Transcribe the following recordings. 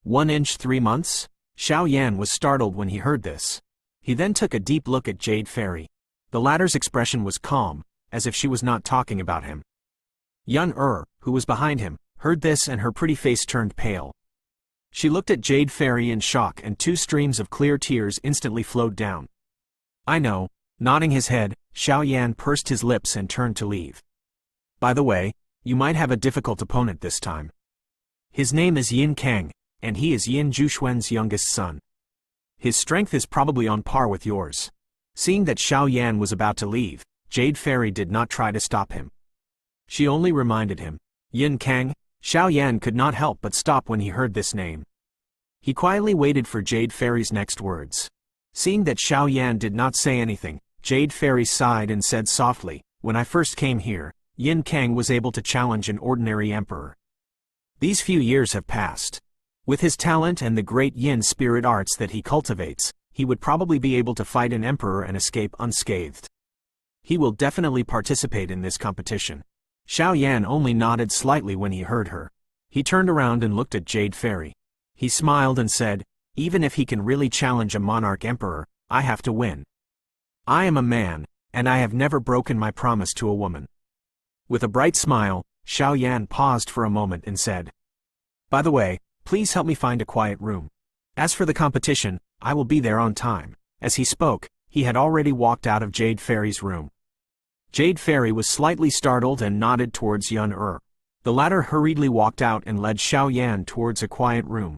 1 inch 3 months? Xiao Yan was startled when he heard this. He then took a deep look at Jade Fairy. The latter's expression was calm, as if she was not talking about him. Yun who was behind him, heard this and her pretty face turned pale. She looked at Jade Fairy in shock and 2 streams of clear tears instantly flowed down. I know. Nodding his head, Xiao Yan pursed his lips and turned to leave. By the way, you might have a difficult opponent this time. His name is Yin Cang, and he is Yin Jushuan's youngest son. His strength is probably on par with yours. Seeing that Xiao Yan was about to leave, Jade Fairy did not try to stop him. She only reminded him. Yin Cang? Xiao Yan could not help but stop when he heard this name. He quietly waited for Jade Fairy's next words. Seeing that Xiao Yan did not say anything, Jade Fairy sighed and said softly, when I first came here, Yin Cang was able to challenge an ordinary emperor. These few years have passed. With his talent and the great Yin spirit arts that he cultivates, he would probably be able to fight an emperor and escape unscathed. He will definitely participate in this competition. Xiao Yan only nodded slightly when he heard her. He turned around and looked at Jade Fairy. He smiled and said, even if he can really challenge a monarch emperor, I have to win. I am a man, and I have never broken my promise to a woman. With a bright smile, Xiao Yan paused for a moment and said, by the way, please help me find a quiet room. As for the competition, I will be there on time. As he spoke, he had already walked out of Jade Fairy's room. Jade Fairy was slightly startled and nodded towards Yun The latter hurriedly walked out and led Xiao Yan towards a quiet room.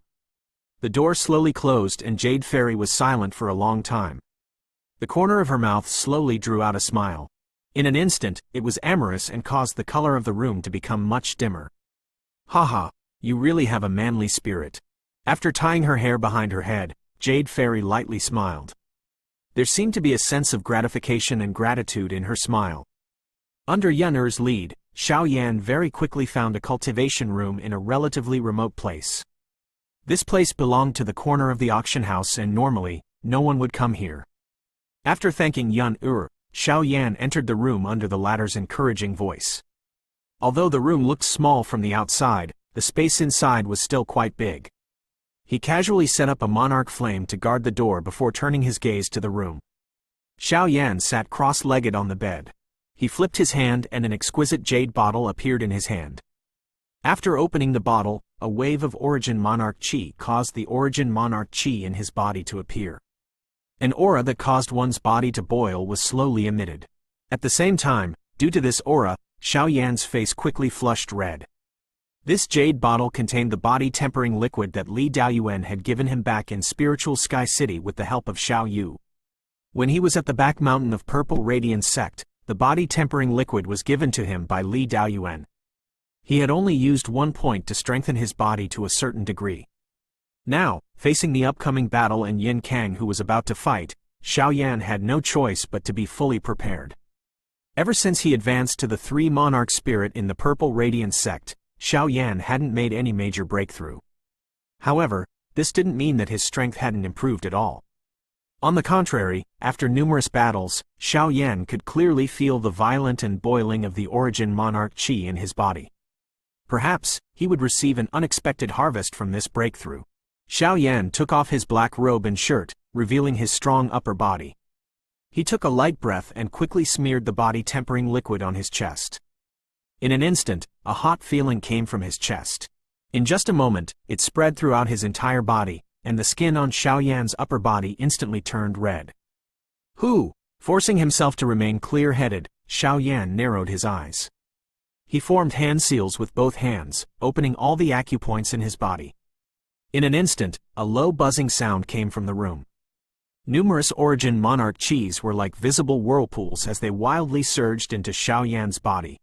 The door slowly closed and Jade Fairy was silent for a long time. The corner of her mouth slowly drew out a smile. In an instant, it was amorous and caused the color of the room to become much dimmer. Haha, you really have a manly spirit. After tying her hair behind her head, Jade Fairy lightly smiled. There seemed to be a sense of gratification and gratitude in her smile. Under Yun's lead, Xiao Yan very quickly found a cultivation room in a relatively remote place. This place belonged to the corner of the auction house and normally, no one would come here. After thanking Yun Xiao Yan entered the room under the latter's encouraging voice. Although the room looked small from the outside, the space inside was still quite big. He casually set up a monarch flame to guard the door before turning his gaze to the room. Xiao Yan sat cross-legged on the bed. He flipped his hand and an exquisite jade bottle appeared in his hand. After opening the bottle, a wave of Origin Monarch Qi caused the Origin Monarch Qi in his body to appear. An aura that caused one's body to boil was slowly emitted. At the same time, due to this aura, Xiao Yan's face quickly flushed red. This jade bottle contained the body-tempering liquid that Li Daoyuan had given him back in Spiritual Sky City with the help of Xiao Yu. When he was at the back mountain of Purple Radiance Sect, the body-tempering liquid was given to him by Li Daoyuan. He had only used 1 point to strengthen his body to a certain degree. Now, facing the upcoming battle and Yin Cang who was about to fight, Xiao Yan had no choice but to be fully prepared. Ever since he advanced to the 3 Monarch Spirit in the Purple Radiance Sect, Xiao Yan hadn't made any major breakthrough. However, this didn't mean that his strength hadn't improved at all. On the contrary, after numerous battles, Xiao Yan could clearly feel the violent and boiling of the Origin Monarch Qi in his body. Perhaps, he would receive an unexpected harvest from this breakthrough. Xiao Yan took off his black robe and shirt, revealing his strong upper body. He took a light breath and quickly smeared the body-tempering liquid on his chest. In an instant, a hot feeling came from his chest. In just a moment, it spread throughout his entire body, and the skin on Xiao Yan's upper body instantly turned red. Who? Forcing himself to remain clear-headed, Xiao Yan narrowed his eyes. He formed hand seals with both hands, opening all the acupoints in his body. In an instant, a low buzzing sound came from the room. Numerous Origin Monarch Qis were like visible whirlpools as they wildly surged into Xiao Yan's body.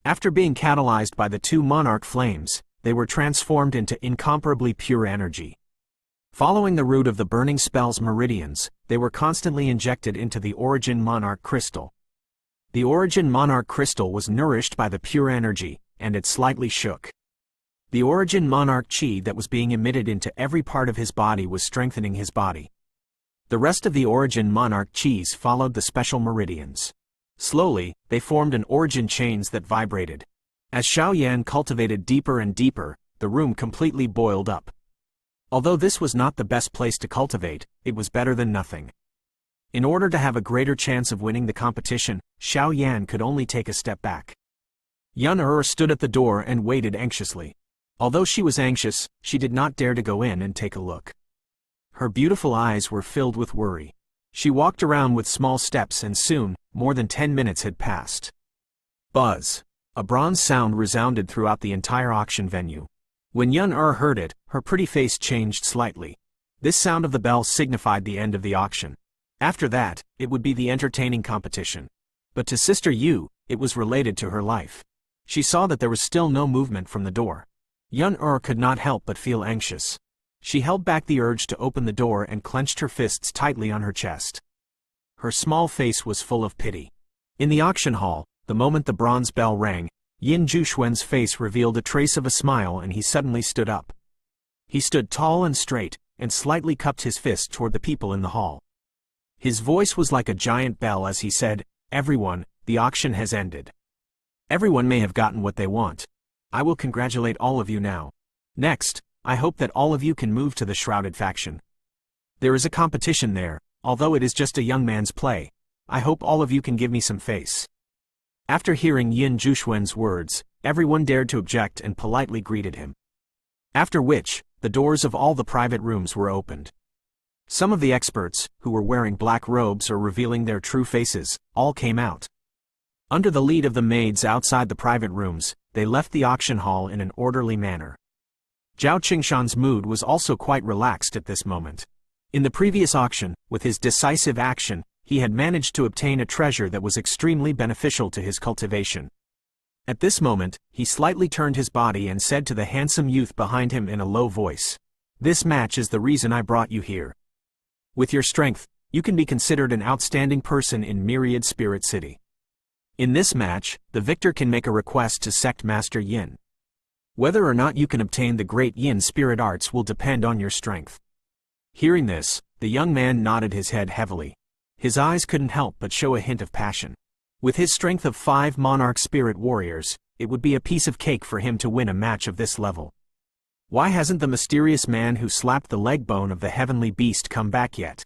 After being catalyzed by the 2 monarch flames, they were transformed into incomparably pure energy. Following the route of the burning spell's meridians, they were constantly injected into the Origin Monarch Crystal. The Origin Monarch Crystal was nourished by the pure energy, and it slightly shook. The Origin Monarch Qi that was being emitted into every part of his body was strengthening his body. The rest of the Origin Monarch Qis followed the special meridians. Slowly, they formed an origin chains that vibrated. As Xiao Yan cultivated deeper and deeper, the room completely boiled up. Although this was not the best place to cultivate, it was better than nothing. In order to have a greater chance of winning the competition, Xiao Yan could only take a step back. Yun stood at the door and waited anxiously. Although she was anxious, she did not dare to go in and take a look. Her beautiful eyes were filled with worry. She walked around with small steps and soon, more than 10 minutes had passed. Buzz! A bronze sound resounded throughout the entire auction venue. When Yun heard it, her pretty face changed slightly. This sound of the bell signified the end of the auction. After that, it would be the entertaining competition. But to Sister Yu, it was related to her life. She saw that there was still no movement from the door. Yun could not help but feel anxious. She held back the urge to open the door and clenched her fists tightly on her chest. Her small face was full of pity. In the auction hall, the moment the bronze bell rang, Yin Jushuen's face revealed a trace of a smile and he suddenly stood up. He stood tall and straight, and slightly cupped his fist toward the people in the hall. His voice was like a giant bell as he said, "Everyone, the auction has ended. Everyone may have gotten what they want. I will congratulate all of you now. Next, I hope that all of you can move to the Shrouded faction. There is a competition there, although it is just a young man's play. I hope all of you can give me some face." After hearing Yin Jushuen's words, everyone dared to object and politely greeted him. After which, the doors of all the private rooms were opened. Some of the experts, who were wearing black robes or revealing their true faces, all came out. Under the lead of the maids outside the private rooms, they left the auction hall in an orderly manner. Zhao Qingshan's mood was also quite relaxed at this moment. In the previous auction, with his decisive action, he had managed to obtain a treasure that was extremely beneficial to his cultivation. At this moment, he slightly turned his body and said to the handsome youth behind him in a low voice, "This match is the reason I brought you here. With your strength, you can be considered an outstanding person in Myriad Spirit City. In this match, the victor can make a request to Sect Master Yin. Whether or not you can obtain the great Yin spirit arts will depend on your strength." Hearing this, the young man nodded his head heavily. His eyes couldn't help but show a hint of passion. With his strength of 5 monarch spirit warriors, it would be a piece of cake for him to win a match of this level. Why hasn't the mysterious man who slapped the leg bone of the heavenly beast come back yet?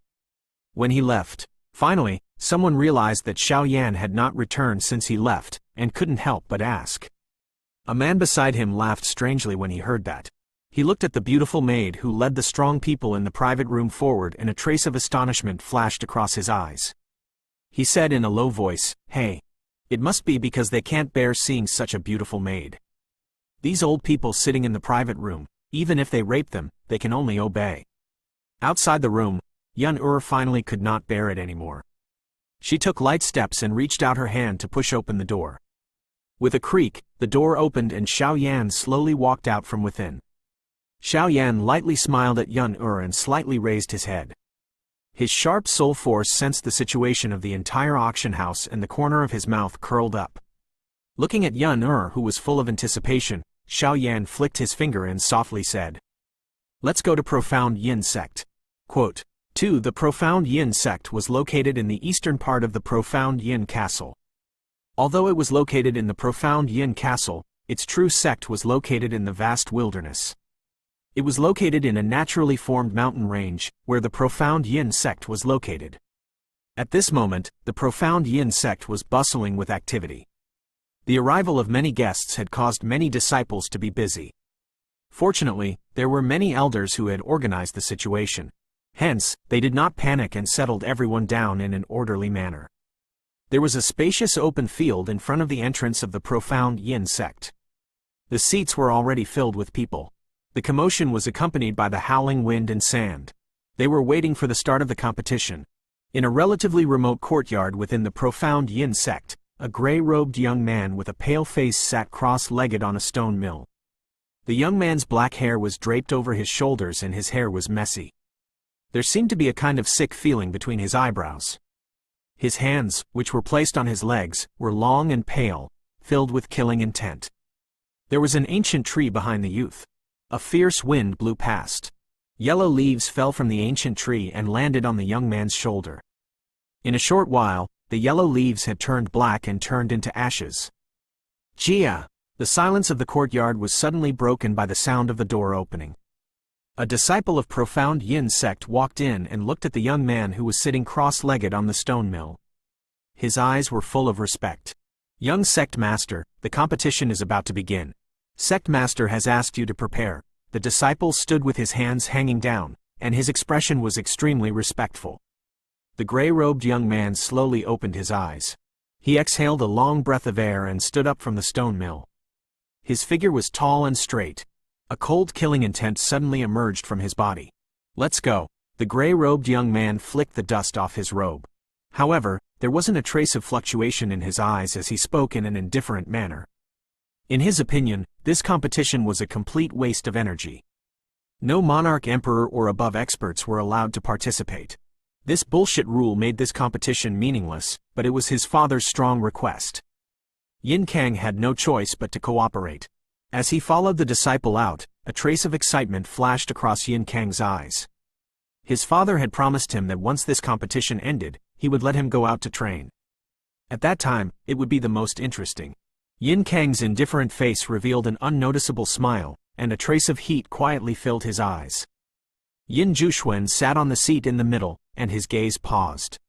When he left, finally, someone realized that Xiao Yan had not returned since he left, and couldn't help but ask. A man beside him laughed strangely when he heard that. He looked at the beautiful maid who led the strong people in the private room forward and a trace of astonishment flashed across his eyes. He said in a low voice, "Hey. It must be because they can't bear seeing such a beautiful maid. These old people sitting in the private room, even if they rape them, they can only obey." Outside the room, Yun finally could not bear it anymore. She took light steps and reached out her hand to push open the door. With a creak, the door opened and Xiao Yan slowly walked out from within. Xiao Yan lightly smiled at Yun and slightly raised his head. His sharp soul force sensed the situation of the entire auction house and the corner of his mouth curled up. Looking at Yun who was full of anticipation, Xiao Yan flicked his finger and softly said, "Let's go to Profound Yin Sect." Quote, 2. The Profound Yin Sect was located in the eastern part of the Profound Yin Castle. Although it was located in the Profound Yin Castle, its true sect was located in the vast wilderness. It was located in a naturally formed mountain range, where the Profound Yin Sect was located. At this moment, the Profound Yin Sect was bustling with activity. The arrival of many guests had caused many disciples to be busy. Fortunately, there were many elders who had organized the situation. Hence, they did not panic and settled everyone down in an orderly manner. There was a spacious open field in front of the entrance of the Profound Yin Sect. The seats were already filled with people. The commotion was accompanied by the howling wind and sand. They were waiting for the start of the competition. In a relatively remote courtyard within the Profound Yin Sect, a gray-robed young man with a pale face sat cross-legged on a stone mill. The young man's black hair was draped over his shoulders and his hair was messy. There seemed to be a kind of sick feeling between his eyebrows. His hands, which were placed on his legs, were long and pale, filled with killing intent. There was an ancient tree behind the youth. A fierce wind blew past. Yellow leaves fell from the ancient tree and landed on the young man's shoulder. In a short while, the yellow leaves had turned black and turned into ashes. Jia! The silence of the courtyard was suddenly broken by the sound of the door opening. A disciple of profound Yin sect walked in and looked at the young man who was sitting cross-legged on the stone mill. His eyes were full of respect. "Young sect master, the competition is about to begin. Sect master has asked you to prepare." The disciple stood with his hands hanging down, and his expression was extremely respectful. The gray-robed young man slowly opened his eyes. He exhaled a long breath of air and stood up from the stone mill. His figure was tall and straight. A cold killing intent suddenly emerged from his body. "Let's go." The gray-robed young man flicked the dust off his robe. However, there wasn't a trace of fluctuation in his eyes as he spoke in an indifferent manner. In his opinion, this competition was a complete waste of energy. No monarch, emperor, or above experts were allowed to participate. This bullshit rule made this competition meaningless, but it was his father's strong request. Yin Cang had no choice but to cooperate. As he followed the disciple out, a trace of excitement flashed across Yin Cang's eyes. His father had promised him that once this competition ended, he would let him go out to train. At that time, it would be the most interesting. Yin Cang's indifferent face revealed an unnoticeable smile, and a trace of heat quietly filled his eyes. Yin Juxuan sat on the seat in the middle, and his gaze paused.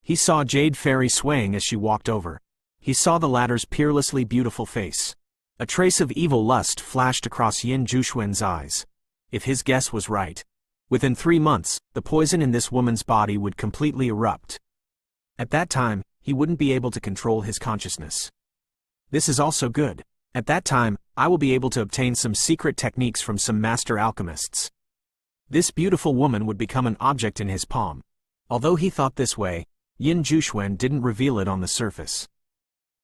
He saw Jade Fairy swaying as she walked over. He saw the latter's peerlessly beautiful face. A trace of evil lust flashed across Yin Juxuan's eyes. If his guess was right, within 3 months, the poison in this woman's body would completely erupt. At that time, he wouldn't be able to control his consciousness. This is also good. At that time, I will be able to obtain some secret techniques from some master alchemists. This beautiful woman would become an object in his palm. Although he thought this way, Yin Juxuan didn't reveal it on the surface.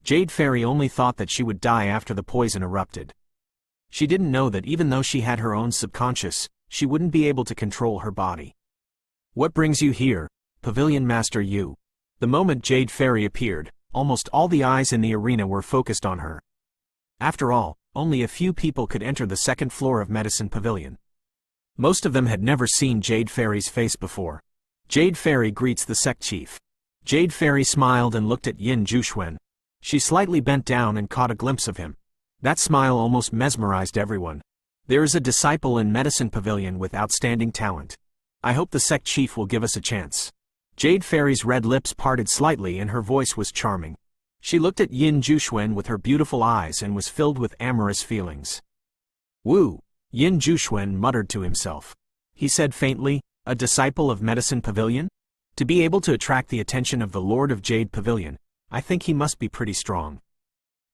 Jade Fairy only thought that she would die after the poison erupted. She didn't know that even though she had her own subconscious, she wouldn't be able to control her body. "What brings you here, Pavilion Master Yu?" The moment Jade Fairy appeared, almost all the eyes in the arena were focused on her. After all, only a few people could enter the second floor of Medicine Pavilion. Most of them had never seen Jade Fairy's face before. Jade Fairy greets the sect chief. Jade Fairy smiled and looked at Yin Juxuan. She slightly bent down and caught a glimpse of him. That smile almost mesmerized everyone. "There is a disciple in Medicine Pavilion with outstanding talent. I hope the sect chief will give us a chance." Jade Fairy's red lips parted slightly and her voice was charming. She looked at Yin Juxuan with her beautiful eyes and was filled with amorous feelings. "Woo!" Yin Juxuan muttered to himself. He said faintly, "A disciple of Medicine Pavilion? To be able to attract the attention of the Lord of Jade Pavilion, I think he must be pretty strong."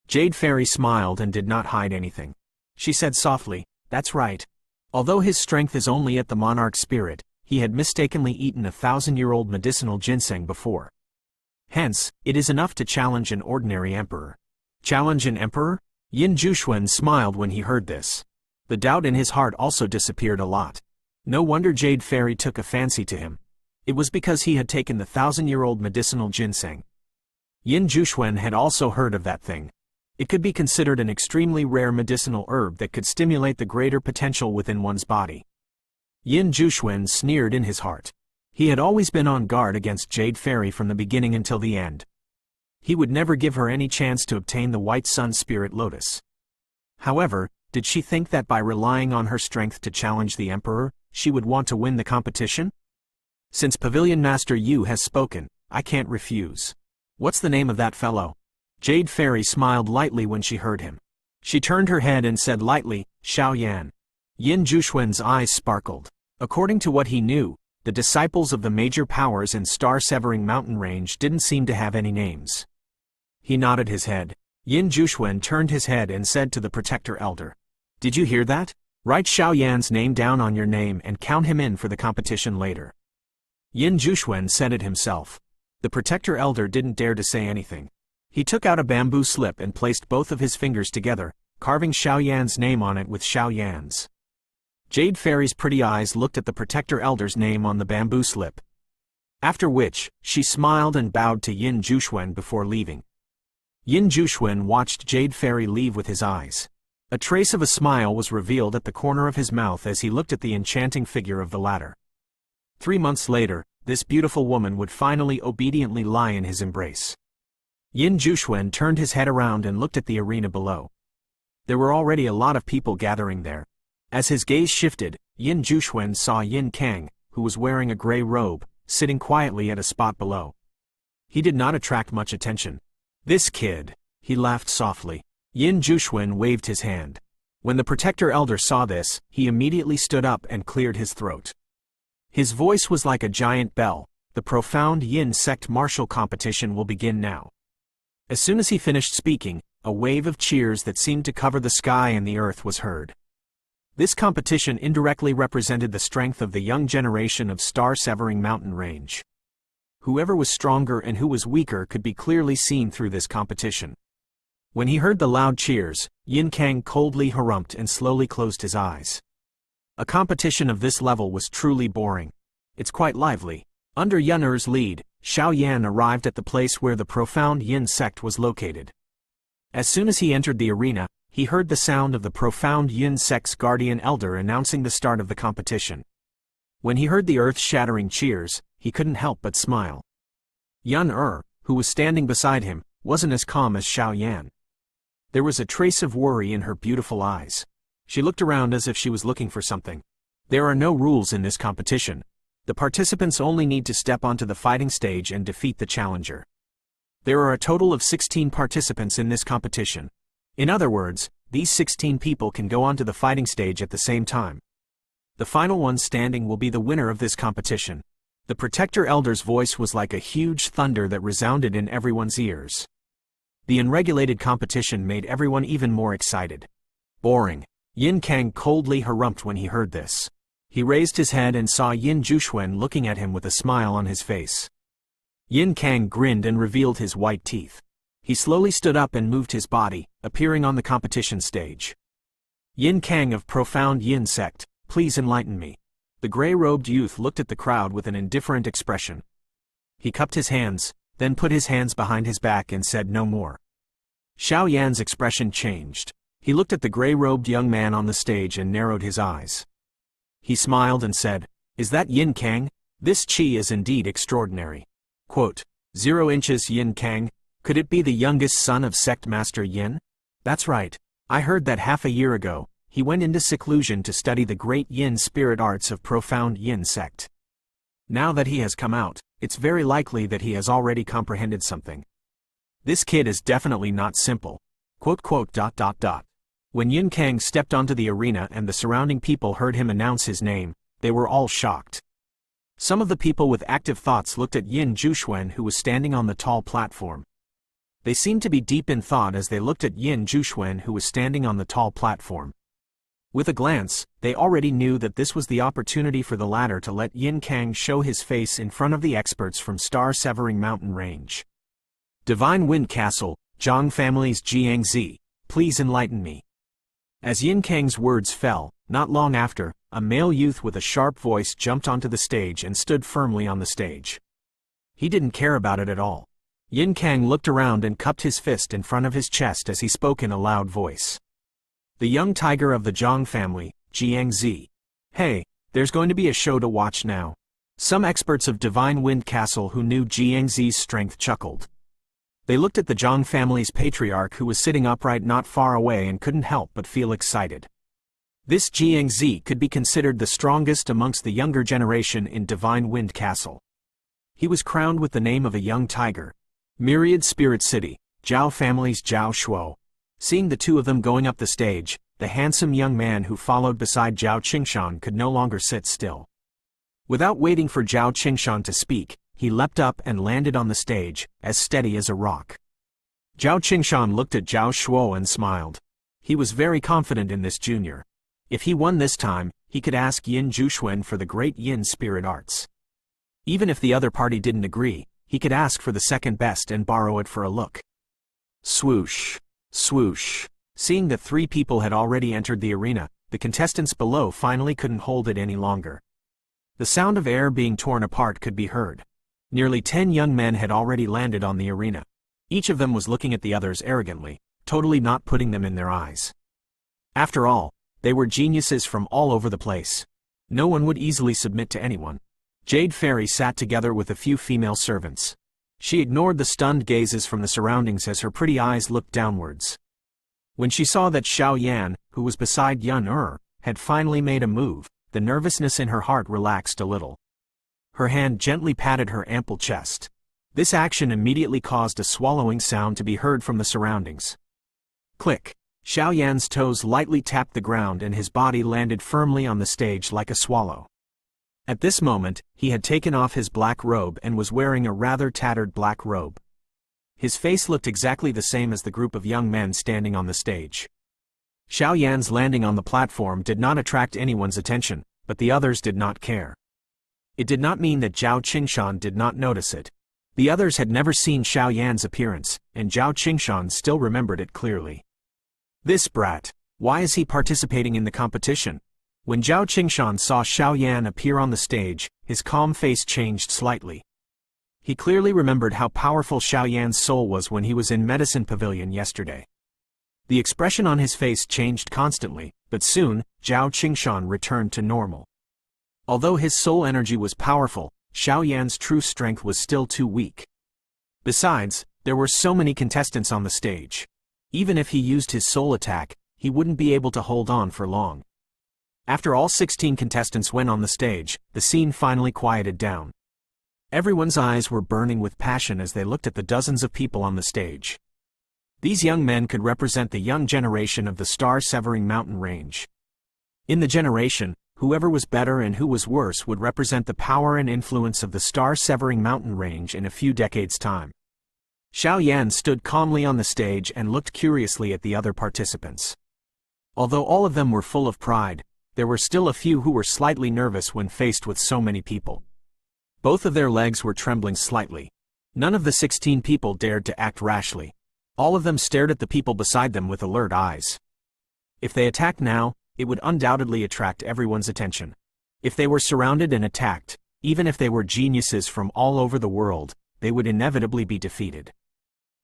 Jade Fairy smiled and did not hide anything. She said softly, "That's right. Although his strength is only at the monarch spirit, he had mistakenly eaten 1,000-year-old medicinal ginseng before. Hence, it is enough to challenge an ordinary emperor." "Challenge an emperor?" Yin Juxuan smiled when he heard this. The doubt in his heart also disappeared a lot. No wonder Jade Fairy took a fancy to him. It was because he had taken the 1,000-year-old medicinal ginseng. Yin Juxuan had also heard of that thing. It could be considered an extremely rare medicinal herb that could stimulate the greater potential within one's body. Yin Juxuan sneered in his heart. He had always been on guard against Jade Fairy from the beginning until the end. He would never give her any chance to obtain the White Sun Spirit Lotus. However, did she think that by relying on her strength to challenge the Emperor, she would want to win the competition? "Since Pavilion Master Yu has spoken, I can't refuse. What's the name of that fellow?" Jade Fairy smiled lightly when she heard him. She turned her head and said lightly, "Xiao Yan." Yin Juxuan's eyes sparkled. According to what he knew, the disciples of the major powers in Star-Severing Mountain Range didn't seem to have any names. He nodded his head. Yin Juxuan turned his head and said to the Protector Elder, "Did you hear that? Write Xiao Yan's name down on your name and count him in for the competition later." Yin Juxuan said it himself. The Protector Elder didn't dare to say anything. He took out a bamboo slip and placed both of his fingers together, carving Xiao Yan's name on it with Xiao Yan's. Jade Fairy's pretty eyes looked at the Protector Elder's name on the bamboo slip. After which, she smiled and bowed to Yin Juxuan before leaving. Yin Juxuan watched Jade Fairy leave with his eyes. A trace of a smile was revealed at the corner of his mouth as he looked at the enchanting figure of the latter. 3 months later, this beautiful woman would finally obediently lie in his embrace. Yin Juxuan turned his head around and looked at the arena below. There were already a lot of people gathering there. As his gaze shifted, Yin Juxuan saw Yin Cang, who was wearing a gray robe, sitting quietly at a spot below. He did not attract much attention. "This kid," he laughed softly. Yin Juxuan waved his hand. When the protector elder saw this, he immediately stood up and cleared his throat. His voice was like a giant bell. "The profound Yin sect martial competition will begin now." As soon as he finished speaking, a wave of cheers that seemed to cover the sky and the earth was heard. This competition indirectly represented the strength of the young generation of star-severing mountain range. Whoever was stronger and who was weaker could be clearly seen through this competition. When he heard the loud cheers, Yin Cang coldly harumphed and slowly closed his eyes. A competition of this level was truly boring. It's quite lively. Under Yun Er's lead, Xiao Yan arrived at the place where the profound Yin sect was located. As soon as he entered the arena, he heard the sound of the profound Yin sect's guardian elder announcing the start of the competition. When he heard the earth-shattering cheers, he couldn't help but smile. Yun Er, who was standing beside him, wasn't as calm as Xiao Yan. There was a trace of worry in her beautiful eyes. She looked around as if she was looking for something. There are no rules in this competition. The participants only need to step onto the fighting stage and defeat the challenger. There are a total of 16 participants in this competition. In other words, these 16 people can go onto the fighting stage at the same time. The final one standing will be the winner of this competition. The protector elder's voice was like a huge thunder that resounded in everyone's ears. The unregulated competition made everyone even more excited. Boring. Yin Cang coldly harumphed when he heard this. He raised his head and saw Yin Juxuan looking at him with a smile on his face. Yin Cang grinned and revealed his white teeth. He slowly stood up and moved his body, appearing on the competition stage. "Yin Cang of Profound Yin Sect, please enlighten me." The gray-robed youth looked at the crowd with an indifferent expression. He cupped his hands, then put his hands behind his back and said no more. Xiao Yan's expression changed. He looked at the gray-robed young man on the stage and narrowed his eyes. He smiled and said, "Is that Yin Cang? This chi is indeed extraordinary." Quote, 0 inches Yin Cang, could it be the youngest son of Sect Master Yin? That's right. I heard that half a year ago, he went into seclusion to study the great Yin spirit arts of Profound Yin Sect. Now that he has come out, it's very likely that he has already comprehended something. This kid is definitely not simple. Quote, quote, ... When Yin Cang stepped onto the arena and the surrounding people heard him announce his name, they were all shocked. Some of the people with active thoughts looked at Yin Juxuan, who was standing on the tall platform. They seemed to be deep in thought as they looked at Yin Juxuan, who was standing on the tall platform. With a glance, they already knew that this was the opportunity for the latter to let Yin Cang show his face in front of the experts from Star-Severing Mountain Range. "Divine Wind Castle, Zhang family's Jiangzi, please enlighten me." As Yin Cang's words fell, not long after, a male youth with a sharp voice jumped onto the stage and stood firmly on the stage. He didn't care about it at all. Yin Cang looked around and cupped his fist in front of his chest as he spoke in a loud voice. "The young tiger of the Zhang family, Jiangzi. Hey, there's going to be a show to watch now." Some experts of Divine Wind Castle who knew Jiangzi's strength chuckled. They looked at the Zhang family's patriarch, who was sitting upright not far away, and couldn't help but feel excited. This Jiangzi could be considered the strongest amongst the younger generation in Divine Wind Castle. He was crowned with the name of a young tiger. Myriad Spirit City, Zhao family's Zhao Shuo. Seeing the two of them going up the stage, the handsome young man who followed beside Zhao Qingshan could no longer sit still. Without waiting for Zhao Qingshan to speak, he leapt up and landed on the stage, as steady as a rock. Zhao Qingshan looked at Zhao Shuo and smiled. He was very confident in this junior. If he won this time, he could ask Yin Juxuan for the great Yin spirit arts. Even if the other party didn't agree, he could ask for the second best and borrow it for a look. Swoosh, swoosh. Seeing that 3 people had already entered the arena, the contestants below finally couldn't hold it any longer. The sound of air being torn apart could be heard. Nearly 10 young men had already landed on the arena. Each of them was looking at the others arrogantly, totally not putting them in their eyes. After all, they were geniuses from all over the place. No one would easily submit to anyone. Jade Fairy sat together with a few female servants. She ignored the stunned gazes from the surroundings as her pretty eyes looked downwards. When she saw that Xiao Yan, who was beside Yun Er, had finally made a move, the nervousness in her heart relaxed a little. Her hand gently patted her ample chest. This action immediately caused a swallowing sound to be heard from the surroundings. Click. Xiao Yan's toes lightly tapped the ground and his body landed firmly on the stage like a swallow. At this moment, he had taken off his black robe and was wearing a rather tattered black robe. His face looked exactly the same as the group of young men standing on the stage. Xiao Yan's landing on the platform did not attract anyone's attention, but the others did not care. It did not mean that Zhao Qingshan did not notice it. The others had never seen Xiao Yan's appearance, and Zhao Qingshan still remembered it clearly. This brat, why is he participating in the competition? When Zhao Qingshan saw Xiao Yan appear on the stage, his calm face changed slightly. He clearly remembered how powerful Xiao Yan's soul was when he was in Medicine Pavilion yesterday. The expression on his face changed constantly, but soon, Zhao Qingshan returned to normal. Although his soul energy was powerful, Xiao Yan's true strength was still too weak. Besides, there were so many contestants on the stage. Even if he used his soul attack, he wouldn't be able to hold on for long. After all 16 contestants went on the stage, the scene finally quieted down. Everyone's eyes were burning with passion as they looked at the dozens of people on the stage. These young men could represent the young generation of the star-severing mountain range. In the generation, whoever was better and who was worse would represent the power and influence of the star-severing mountain range in a few decades' time. Xiao Yan stood calmly on the stage and looked curiously at the other participants. Although all of them were full of pride, there were still a few who were slightly nervous when faced with so many people. Both of their legs were trembling slightly. None of the 16 people dared to act rashly. All of them stared at the people beside them with alert eyes. If they attacked now, it would undoubtedly attract everyone's attention. If they were surrounded and attacked, even if they were geniuses from all over the world, they would inevitably be defeated.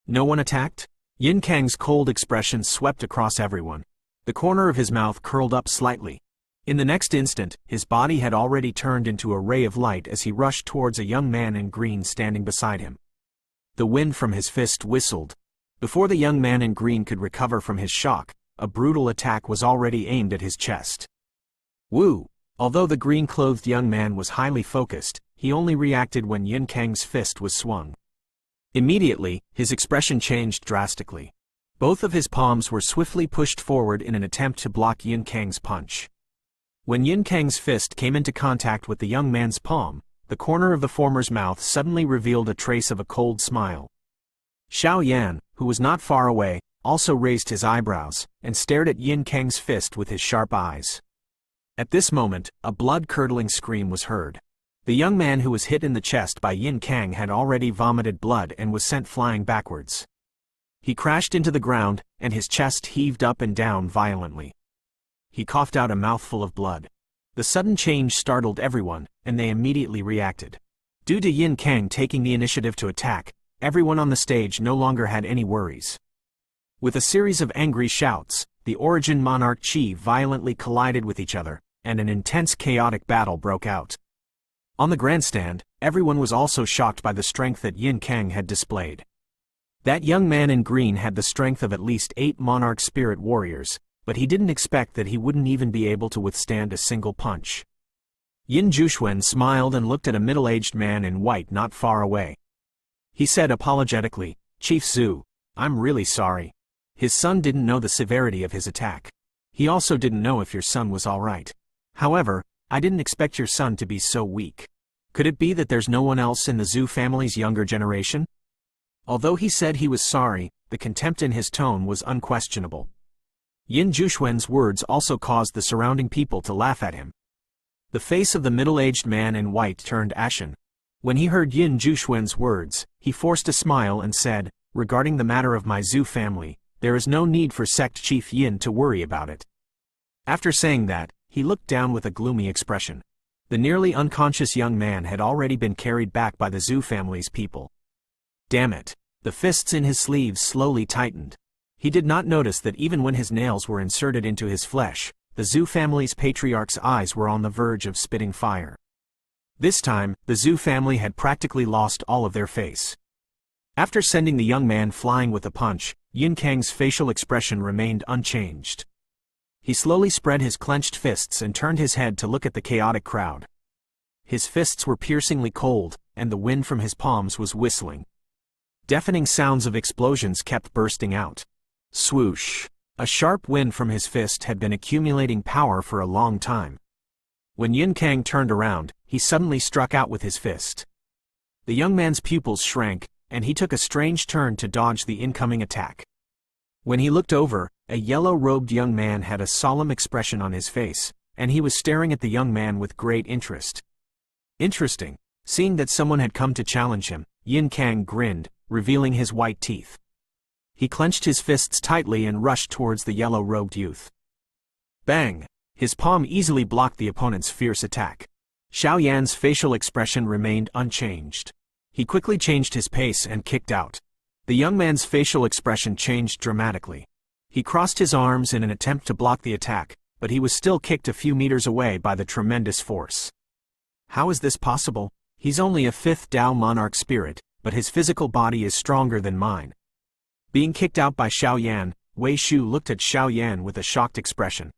No one attacked? Yin Cang's cold expression swept across everyone. The corner of his mouth curled up slightly. In the next instant, his body had already turned into a ray of light as he rushed towards a young man in green standing beside him. The wind from his fist whistled. Before the young man in green could recover from his shock, a brutal attack was already aimed at his chest. Woo! Although the green-clothed young man was highly focused, he only reacted when Yin Cang's fist was swung. Immediately, his expression changed drastically. Both of his palms were swiftly pushed forward in an attempt to block Yin Cang's punch. When Yin Cang's fist came into contact with the young man's palm, the corner of the former's mouth suddenly revealed a trace of a cold smile. Xiao Yan, who was not far away, also raised his eyebrows, and stared at Yin Cang's fist with his sharp eyes. At this moment, a blood-curdling scream was heard. The young man who was hit in the chest by Yin Cang had already vomited blood and was sent flying backwards. He crashed into the ground, and his chest heaved up and down violently. He coughed out a mouthful of blood. The sudden change startled everyone, and they immediately reacted. Due to Yin Cang taking the initiative to attack, everyone on the stage no longer had any worries. With a series of angry shouts, the Origin Monarch Chi violently collided with each other, and an intense chaotic battle broke out. On the grandstand, everyone was also shocked by the strength that Yin Cang had displayed. That young man in green had the strength of at least 8 Monarch Spirit Warriors, but he didn't expect that he wouldn't even be able to withstand a single punch. Yin Juxuan smiled and looked at a middle-aged man in white not far away. He said apologetically, "Chief Zhu, I'm really sorry. His son didn't know the severity of his attack. He also didn't know if your son was all right. However, I didn't expect your son to be so weak. Could it be that there's no one else in the Zhu family's younger generation?" Although he said he was sorry, the contempt in his tone was unquestionable. Yin Juxuan's words also caused the surrounding people to laugh at him. The face of the middle-aged man in white turned ashen. When he heard Yin Juxuan's words, he forced a smile and said, "Regarding the matter of my Zhu family, there is no need for Sect Chief Yin to worry about it." After saying that, he looked down with a gloomy expression. The nearly unconscious young man had already been carried back by the Zhu family's people. Damn it! The fists in his sleeves slowly tightened. He did not notice that even when his nails were inserted into his flesh, the Zhu family's patriarch's eyes were on the verge of spitting fire. This time, the Zhu family had practically lost all of their face. After sending the young man flying with a punch, Yin Cang's facial expression remained unchanged. He slowly spread his clenched fists and turned his head to look at the chaotic crowd. His fists were piercingly cold, and the wind from his palms was whistling. Deafening sounds of explosions kept bursting out. Swoosh! A sharp wind from his fist had been accumulating power for a long time. When Yin Cang turned around, he suddenly struck out with his fist. The young man's pupils shrank, and he took a strange turn to dodge the incoming attack. When he looked over, a yellow-robed young man had a solemn expression on his face, and he was staring at the young man with great interest. Interesting. Seeing that someone had come to challenge him, Yin Cang grinned, revealing his white teeth. He clenched his fists tightly and rushed towards the yellow-robed youth. Bang! His palm easily blocked the opponent's fierce attack. Xiao Yan's facial expression remained unchanged. He quickly changed his pace and kicked out. The young man's facial expression changed dramatically. He crossed his arms in an attempt to block the attack, but he was still kicked a few meters away by the tremendous force. How is this possible? He's only a 5th Dao monarch spirit, but his physical body is stronger than mine. Being kicked out by Xiao Yan, Wei Shu looked at Xiao Yan with a shocked expression.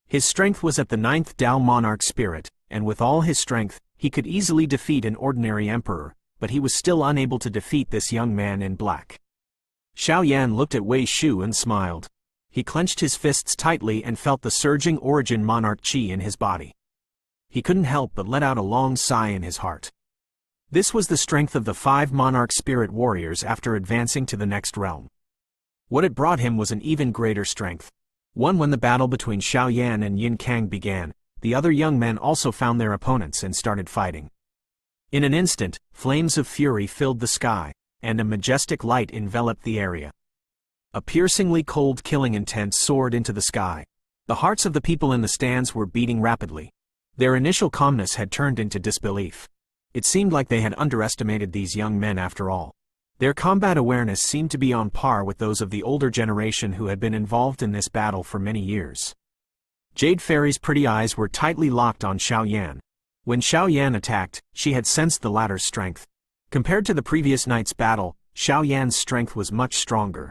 His strength was at the 9th Dao monarch spirit, and with all his strength, he could easily defeat an ordinary emperor, but he was still unable to defeat this young man in black. Xiao Yan looked at Wei Shu and smiled. He clenched his fists tightly and felt the surging origin monarch chi in his body. He couldn't help but let out a long sigh in his heart. This was the strength of the 5 monarch spirit warriors after advancing to the next realm. What it brought him was an even greater strength. When the battle between Xiao Yan and Yin Cang began, the other young men also found their opponents and started fighting. In an instant, flames of fury filled the sky, and a majestic light enveloped the area. A piercingly cold killing intent soared into the sky. The hearts of the people in the stands were beating rapidly. Their initial calmness had turned into disbelief. It seemed like they had underestimated these young men after all. Their combat awareness seemed to be on par with those of the older generation who had been involved in this battle for many years. Jade Fairy's pretty eyes were tightly locked on Xiao Yan. When Xiao Yan attacked, she had sensed the latter's strength. Compared to the previous night's battle, Xiao Yan's strength was much stronger.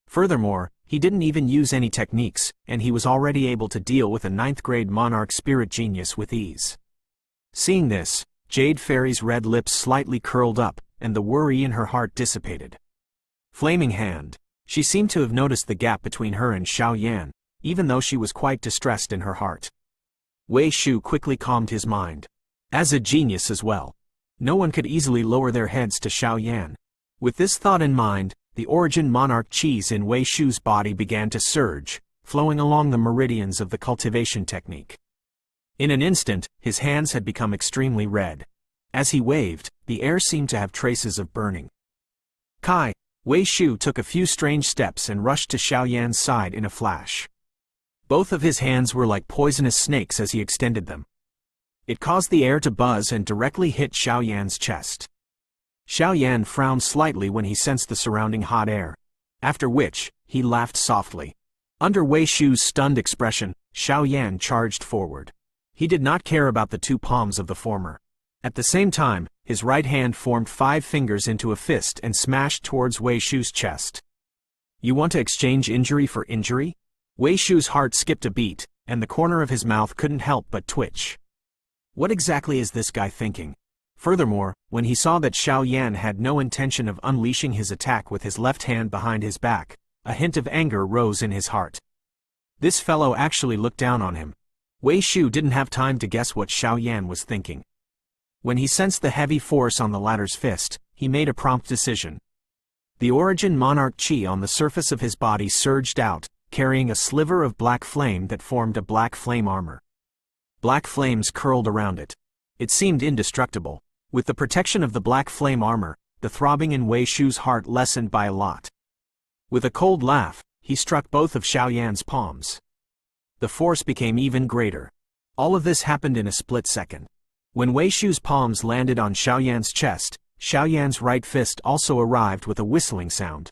Furthermore, he didn't even use any techniques, and he was already able to deal with a 9th-grade monarch spirit genius with ease. Seeing this, Jade Fairy's red lips slightly curled up, and the worry in her heart dissipated. Flaming Hand. She seemed to have noticed the gap between her and Xiao Yan, even though she was quite distressed in her heart. Wei Shu quickly calmed his mind. As a genius as well. No one could easily lower their heads to Xiao Yan. With this thought in mind, the origin monarch qis in Wei Shu's body began to surge, flowing along the meridians of the cultivation technique. In an instant, his hands had become extremely red. As he waved, the air seemed to have traces of burning. Kai! Wei Shu took a few strange steps and rushed to Xiao Yan's side in a flash. Both of his hands were like poisonous snakes as he extended them. It caused the air to buzz and directly hit Xiao Yan's chest. Xiao Yan frowned slightly when he sensed the surrounding hot air. After which, he laughed softly. Under Wei Shu's stunned expression, Xiao Yan charged forward. He did not care about the 2 palms of the former. At the same time, his right hand formed 5 fingers into a fist and smashed towards Wei Shu's chest. You want to exchange injury for injury? Wei Shu's heart skipped a beat, and the corner of his mouth couldn't help but twitch. What exactly is this guy thinking? Furthermore, when he saw that Xiao Yan had no intention of unleashing his attack with his left hand behind his back, a hint of anger rose in his heart. This fellow actually looked down on him. Wei Shu didn't have time to guess what Xiao Yan was thinking. When he sensed the heavy force on the latter's fist, he made a prompt decision. The origin monarch chi on the surface of his body surged out, carrying a sliver of black flame that formed a black flame armor. Black flames curled around it. It seemed indestructible. With the protection of the black flame armor, the throbbing in Wei Shu's heart lessened by a lot. With a cold laugh, he struck both of Xiao Yan's palms. The force became even greater. All of this happened in a split second. When Wei Shu's palms landed on Xiao Yan's chest, Xiao Yan's right fist also arrived with a whistling sound.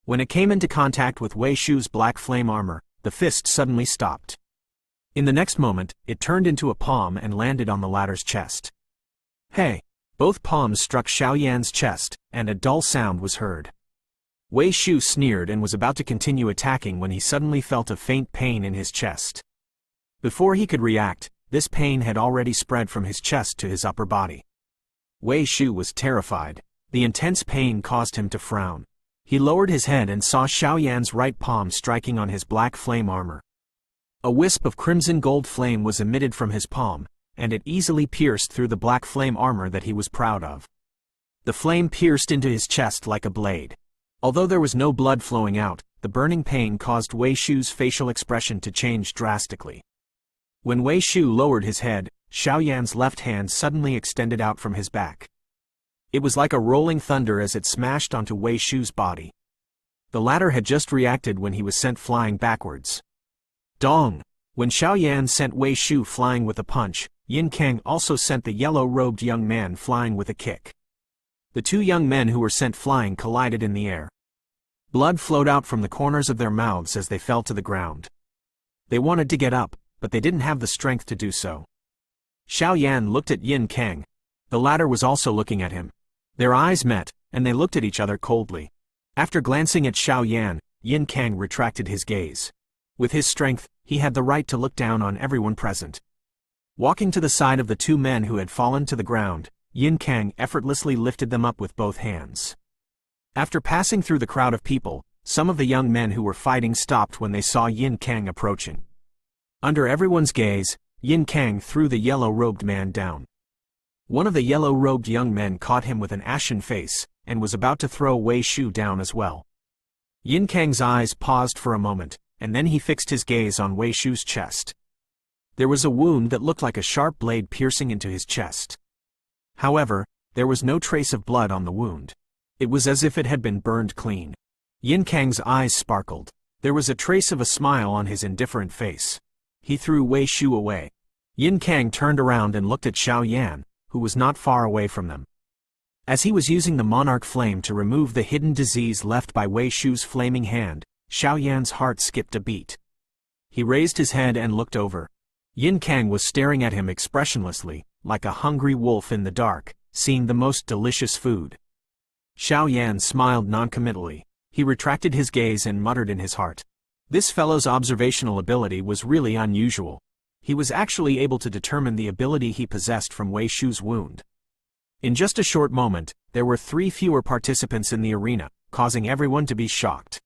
When it came into contact with Wei Shu's black flame armor, the fist suddenly stopped. In the next moment, it turned into a palm and landed on the latter's chest. Hey! Both palms struck Xiao Yan's chest, and a dull sound was heard. Wei Shu sneered and was about to continue attacking when he suddenly felt a faint pain in his chest. Before he could react, this pain had already spread from his chest to his upper body. Wei Shu was terrified. The intense pain caused him to frown. He lowered his head and saw Xiao Yan's right palm striking on his black flame armor. A wisp of crimson gold flame was emitted from his palm, and it easily pierced through the black flame armor that he was proud of. The flame pierced into his chest like a blade. Although there was no blood flowing out, the burning pain caused Wei Shu's facial expression to change drastically. When Wei Shu lowered his head, Xiao Yan's left hand suddenly extended out from his back. It was like a rolling thunder as it smashed onto Wei Shu's body. The latter had just reacted when he was sent flying backwards. Dong! When Xiao Yan sent Wei Shu flying with a punch, Yin Cang also sent the yellow-robed young man flying with a kick. The two young men who were sent flying collided in the air. Blood flowed out from the corners of their mouths as they fell to the ground. They wanted to get up, but they didn't have the strength to do so. Xiao Yan looked at Yin Cang. The latter was also looking at him. Their eyes met, and they looked at each other coldly. After glancing at Xiao Yan, Yin Cang retracted his gaze. With his strength, he had the right to look down on everyone present. Walking to the side of the two men who had fallen to the ground, Yin Cang effortlessly lifted them up with both hands. After passing through the crowd of people, some of the young men who were fighting stopped when they saw Yin Cang approaching. Under everyone's gaze, Yin Cang threw the yellow-robed man down. One of the yellow-robed young men caught him with an ashen face, and was about to throw Wei Shu down as well. Yin Cang's eyes paused for a moment, and then he fixed his gaze on Wei Shu's chest. There was a wound that looked like a sharp blade piercing into his chest. However, there was no trace of blood on the wound. It was as if it had been burned clean. Yin Cang's eyes sparkled. There was a trace of a smile on his indifferent face. He threw Wei Shu away. Yin Cang turned around and looked at Xiao Yan, who was not far away from them. As he was using the monarch flame to remove the hidden disease left by Wei Shu's flaming hand, Xiao Yan's heart skipped a beat. He raised his head and looked over. Yin Cang was staring at him expressionlessly, like a hungry wolf in the dark, seeing the most delicious food. Xiao Yan smiled noncommittally. He retracted his gaze and muttered in his heart. This fellow's observational ability was really unusual. He was actually able to determine the ability he possessed from Wei Shu's wound. In just a short moment, there were 3 fewer participants in the arena, causing everyone to be shocked.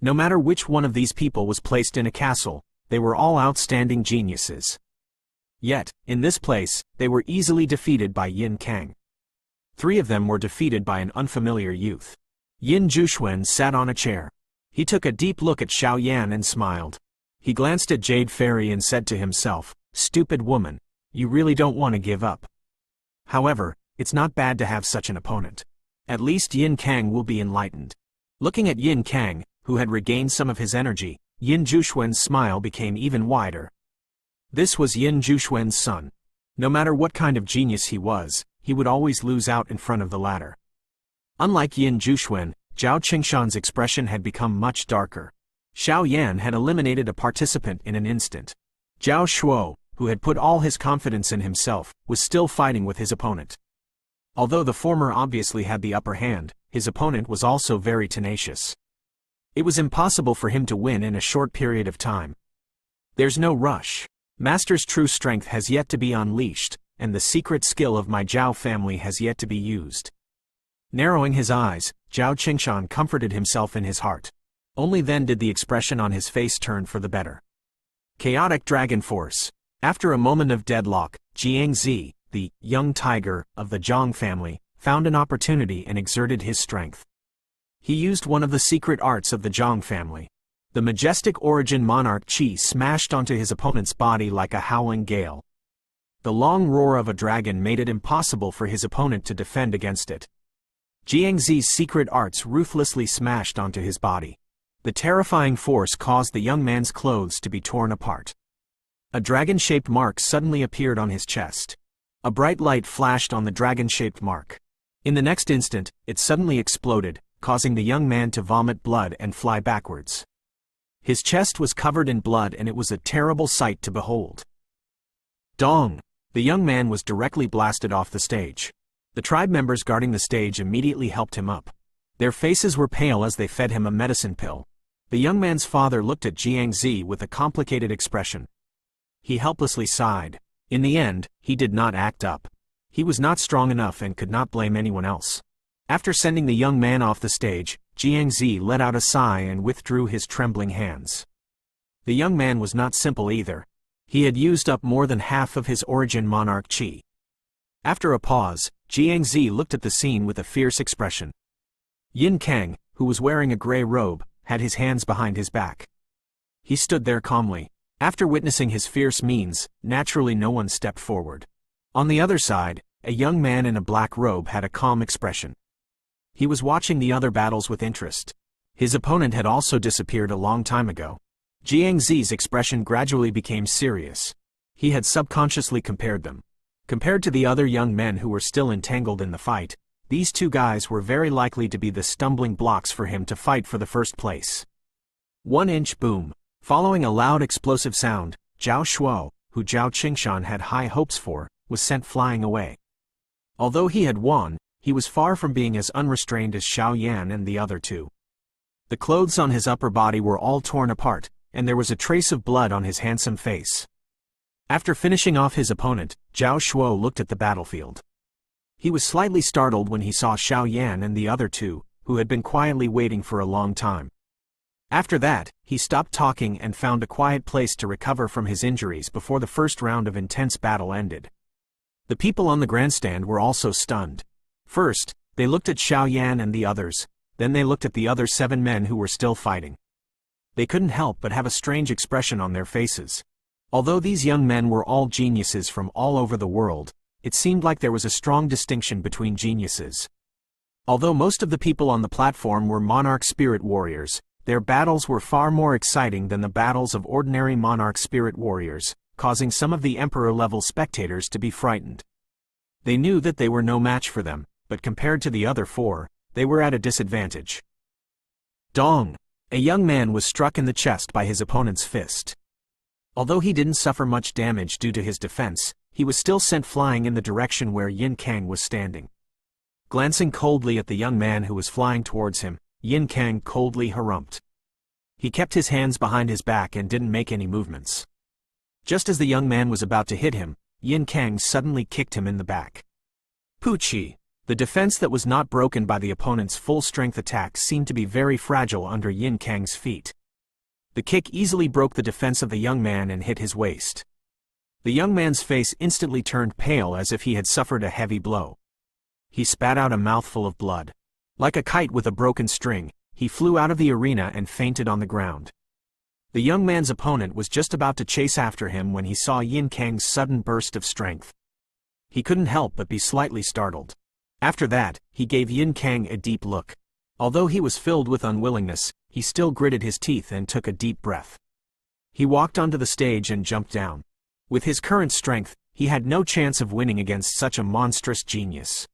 No matter which one of these people was placed in a castle, they were all outstanding geniuses. Yet, in this place, they were easily defeated by Yin Cang. 3 of them were defeated by an unfamiliar youth. Yin Juxuan sat on a chair. He took a deep look at Xiao Yan and smiled. He glanced at Jade Fairy and said to himself, "Stupid woman, you really don't want to give up." However, it's not bad to have such an opponent. At least Yin Cang will be enlightened. Looking at Yin Cang, who had regained some of his energy, Yin Juxuan's smile became even wider. This was Yin Juxuan's son. No matter what kind of genius he was, he would always lose out in front of the latter. Unlike Yin Juxuan, Zhao Qingshan's expression had become much darker. Xiao Yan had eliminated a participant in an instant. Zhao Shuo, who had put all his confidence in himself, was still fighting with his opponent. Although the former obviously had the upper hand, his opponent was also very tenacious. It was impossible for him to win in a short period of time. There's no rush. Master's true strength has yet to be unleashed, and the secret skill of my Zhao family has yet to be used. Narrowing his eyes, Zhao Qingshan comforted himself in his heart. Only then did the expression on his face turn for the better. Chaotic Dragon Force. After a moment of deadlock, Jiangzi, the young tiger of the Zhang family, found an opportunity and exerted his strength. He used one of the secret arts of the Zhang family. The majestic origin monarch Qi smashed onto his opponent's body like a howling gale. The long roar of a dragon made it impossible for his opponent to defend against it. Jiangzi's secret arts ruthlessly smashed onto his body. The terrifying force caused the young man's clothes to be torn apart. A dragon-shaped mark suddenly appeared on his chest. A bright light flashed on the dragon-shaped mark. In the next instant, it suddenly exploded, causing the young man to vomit blood and fly backwards. His chest was covered in blood and it was a terrible sight to behold. Dong! The young man was directly blasted off the stage. The tribe members guarding the stage immediately helped him up. Their faces were pale as they fed him a medicine pill. The young man's father looked at Jiang Zi with a complicated expression. He helplessly sighed. In the end, he did not act up. He was not strong enough and could not blame anyone else. After sending the young man off the stage, Jiang Zi let out a sigh and withdrew his trembling hands. The young man was not simple either. He had used up more than half of his origin monarch qi. After a pause, Jiang Zi looked at the scene with a fierce expression. Yin Cang, who was wearing a gray robe, had his hands behind his back. He stood there calmly. After witnessing his fierce means, naturally no one stepped forward. On the other side, a young man in a black robe had a calm expression. He was watching the other battles with interest. His opponent had also disappeared a long time ago. Jiang Zi's expression gradually became serious. He had subconsciously compared them. Compared to the other young men who were still entangled in the fight, these two guys were very likely to be the stumbling blocks for him to fight for the first place. 1-inch boom. Following a loud explosive sound, Zhao Shuo, who Zhao Qingshan had high hopes for, was sent flying away. Although he had won, he was far from being as unrestrained as Xiao Yan and the other two. The clothes on his upper body were all torn apart, and there was a trace of blood on his handsome face. After finishing off his opponent, Zhao Shuo looked at the battlefield. He was slightly startled when he saw Xiao Yan and the other two, who had been quietly waiting for a long time. After that, he stopped talking and found a quiet place to recover from his injuries before the first round of intense battle ended. The people on the grandstand were also stunned. First, they looked at Xiao Yan and the others, then they looked at the other 7 men who were still fighting. They couldn't help but have a strange expression on their faces. Although these young men were all geniuses from all over the world, it seemed like there was a strong distinction between geniuses. Although most of the people on the platform were monarch spirit warriors, their battles were far more exciting than the battles of ordinary monarch spirit warriors, causing some of the emperor-level spectators to be frightened. They knew that they were no match for them, but compared to the other 4, they were at a disadvantage. Dong! A young man was struck in the chest by his opponent's fist. Although he didn't suffer much damage due to his defense, he was still sent flying in the direction where Yin Cang was standing. Glancing coldly at the young man who was flying towards him, Yin Cang coldly harumphed. He kept his hands behind his back and didn't make any movements. Just as the young man was about to hit him, Yin Cang suddenly kicked him in the back. Puqi. The defense that was not broken by the opponent's full-strength attack seemed to be very fragile under Yin Cang's feet. The kick easily broke the defense of the young man and hit his waist. The young man's face instantly turned pale as if he had suffered a heavy blow. He spat out a mouthful of blood. Like a kite with a broken string, he flew out of the arena and fainted on the ground. The young man's opponent was just about to chase after him when he saw Yin Cang's sudden burst of strength. He couldn't help but be slightly startled. After that, he gave Yin Cang a deep look. Although he was filled with unwillingness, he still gritted his teeth and took a deep breath. He walked onto the stage and jumped down. With his current strength, he had no chance of winning against such a monstrous genius.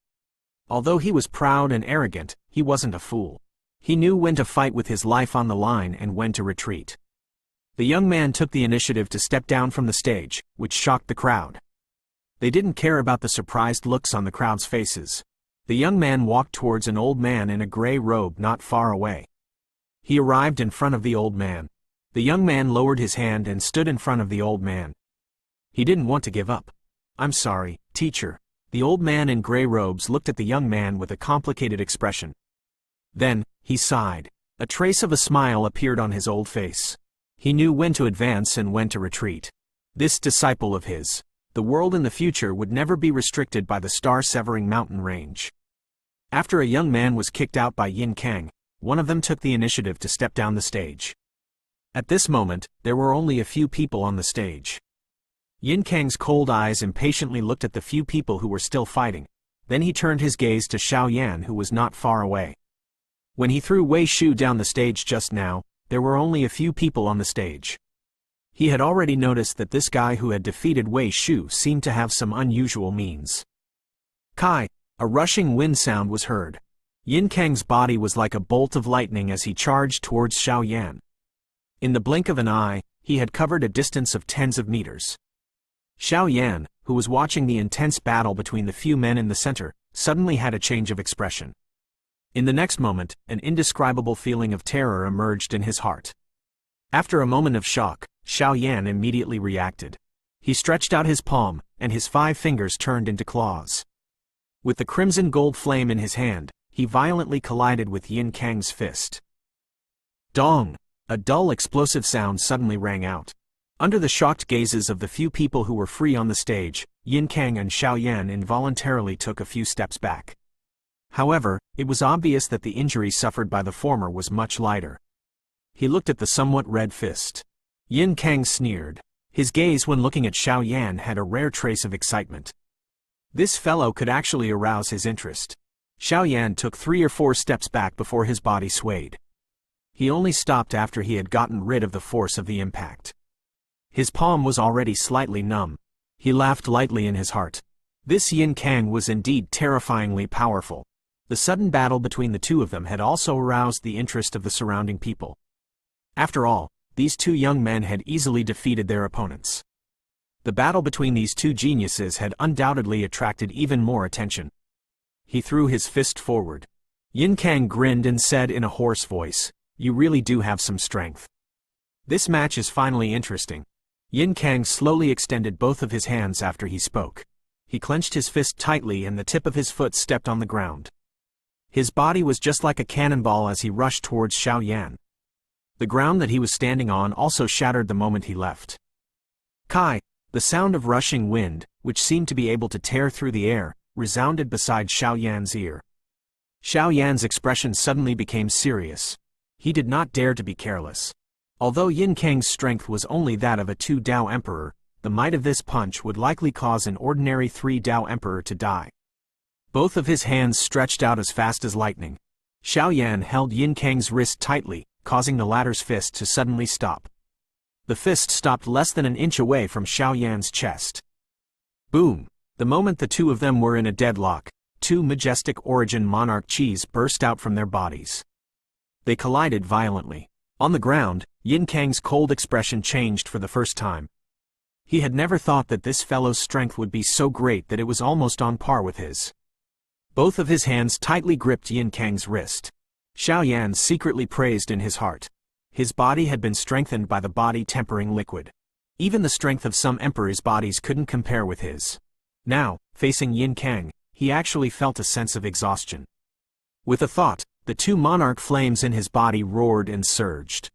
Although he was proud and arrogant, he wasn't a fool. He knew when to fight with his life on the line and when to retreat. The young man took the initiative to step down from the stage, which shocked the crowd. They didn't care about the surprised looks on the crowd's faces. The young man walked towards an old man in a gray robe not far away. He arrived in front of the old man. The young man lowered his hand and stood in front of the old man. He didn't want to give up. "I'm sorry, teacher." The old man in gray robes looked at the young man with a complicated expression. Then, he sighed. A trace of a smile appeared on his old face. He knew when to advance and when to retreat. This disciple of his, the world in the future would never be restricted by the star-severing mountain range. After a young man was kicked out by Yin Cang, one of them took the initiative to step down the stage. At this moment, there were only a few people on the stage. Yin Cang's cold eyes impatiently looked at the few people who were still fighting. Then he turned his gaze to Xiao Yan, who was not far away. When he threw Wei Shu down the stage just now, there were only a few people on the stage. He had already noticed that this guy who had defeated Wei Shu seemed to have some unusual means. Kai! A rushing wind sound was heard. Yin Cang's body was like a bolt of lightning as he charged towards Xiao Yan. In the blink of an eye, he had covered a distance of tens of meters. Xiao Yan, who was watching the intense battle between the few men in the center, suddenly had a change of expression. In the next moment, an indescribable feeling of terror emerged in his heart. After a moment of shock, Xiao Yan immediately reacted. He stretched out his palm, and his 5 fingers turned into claws. With the crimson gold flame in his hand, he violently collided with Yin Cang's fist. Dong! A dull explosive sound suddenly rang out. Under the shocked gazes of the few people who were free on the stage, Yin Cang and Xiao Yan involuntarily took a few steps back. However, it was obvious that the injury suffered by the former was much lighter. He looked at the somewhat red fist. Yin Cang sneered. His gaze when looking at Xiao Yan had a rare trace of excitement. This fellow could actually arouse his interest. Xiao Yan took 3 or 4 steps back before his body swayed. He only stopped after he had gotten rid of the force of the impact. His palm was already slightly numb. He laughed lightly in his heart. This Yin Cang was indeed terrifyingly powerful. The sudden battle between the two of them had also aroused the interest of the surrounding people. After all, these 2 young men had easily defeated their opponents. The battle between these 2 geniuses had undoubtedly attracted even more attention. He threw his fist forward. Yin Cang grinned and said in a hoarse voice, "You really do have some strength. This match is finally interesting." Yin Cang slowly extended both of his hands after he spoke. He clenched his fist tightly and the tip of his foot stepped on the ground. His body was just like a cannonball as he rushed towards Xiao Yan. The ground that he was standing on also shattered the moment he left. Kai! The sound of rushing wind, which seemed to be able to tear through the air, resounded beside Xiao Yan's ear. Xiao Yan's expression suddenly became serious. He did not dare to be careless. Although Yin Cang's strength was only that of a 2 Dao Emperor, the might of this punch would likely cause an ordinary 3 Dao Emperor to die. Both of his hands stretched out as fast as lightning. Xiao Yan held Yin Cang's wrist tightly, causing the latter's fist to suddenly stop. The fist stopped less than an inch away from Xiao Yan's chest. Boom! The moment the 2 of them were in a deadlock, 2 majestic origin monarch chis burst out from their bodies. They collided violently. On the ground, Yin Cang's cold expression changed for the first time. He had never thought that this fellow's strength would be so great that it was almost on par with his. Both of his hands tightly gripped Yin Cang's wrist. Xiao Yan secretly praised in his heart. His body had been strengthened by the body-tempering liquid. Even the strength of some emperors' bodies couldn't compare with his. Now, facing Yin Cang, he actually felt a sense of exhaustion. With a thought, the 2 monarch flames in his body roared and surged.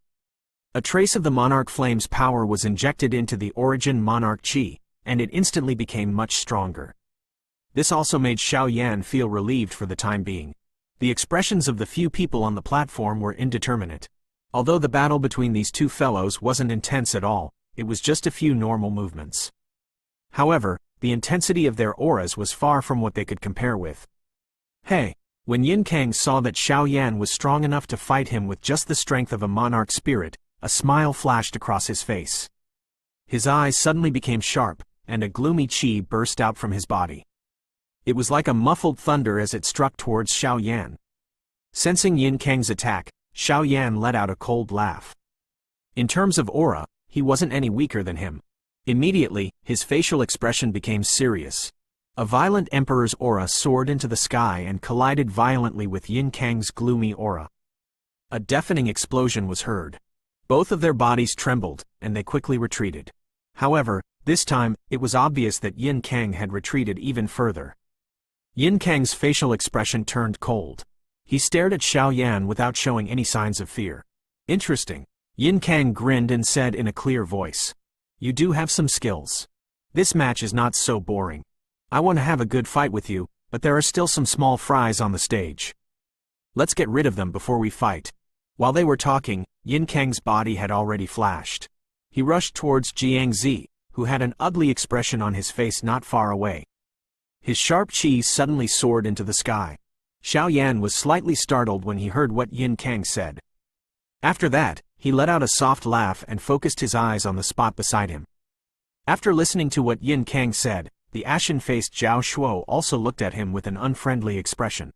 A trace of the monarch flame's power was injected into the origin monarch chi, and it instantly became much stronger. This also made Xiao Yan feel relieved for the time being. The expressions of the few people on the platform were indeterminate. Although the battle between these 2 fellows wasn't intense at all, it was just a few normal movements. However, the intensity of their auras was far from what they could compare with. Hey! When Yin Cang saw that Xiao Yan was strong enough to fight him with just the strength of a monarch spirit, a smile flashed across his face. His eyes suddenly became sharp, and a gloomy chi burst out from his body. It was like a muffled thunder as it struck towards Xiao Yan. Sensing Yin Cang's attack, Xiao Yan let out a cold laugh. In terms of aura, he wasn't any weaker than him. Immediately, his facial expression became serious. A violent emperor's aura soared into the sky and collided violently with Yin Cang's gloomy aura. A deafening explosion was heard. Both of their bodies trembled, and they quickly retreated. However, this time, it was obvious that Yin Cang had retreated even further. Yin Cang's facial expression turned cold. He stared at Xiao Yan without showing any signs of fear. Interesting. Yin Cang grinned and said in a clear voice. You do have some skills. This match is not so boring. I want to have a good fight with you, but there are still some small fries on the stage. Let's get rid of them before we fight. While they were talking, Yin Cang's body had already flashed. He rushed towards Jiangzi, who had an ugly expression on his face not far away. His sharp chi suddenly soared into the sky. Xiao Yan was slightly startled when he heard what Yin Cang said. After that, he let out a soft laugh and focused his eyes on the spot beside him. After listening to what Yin Cang said, the ashen-faced Zhao Shuo also looked at him with an unfriendly expression.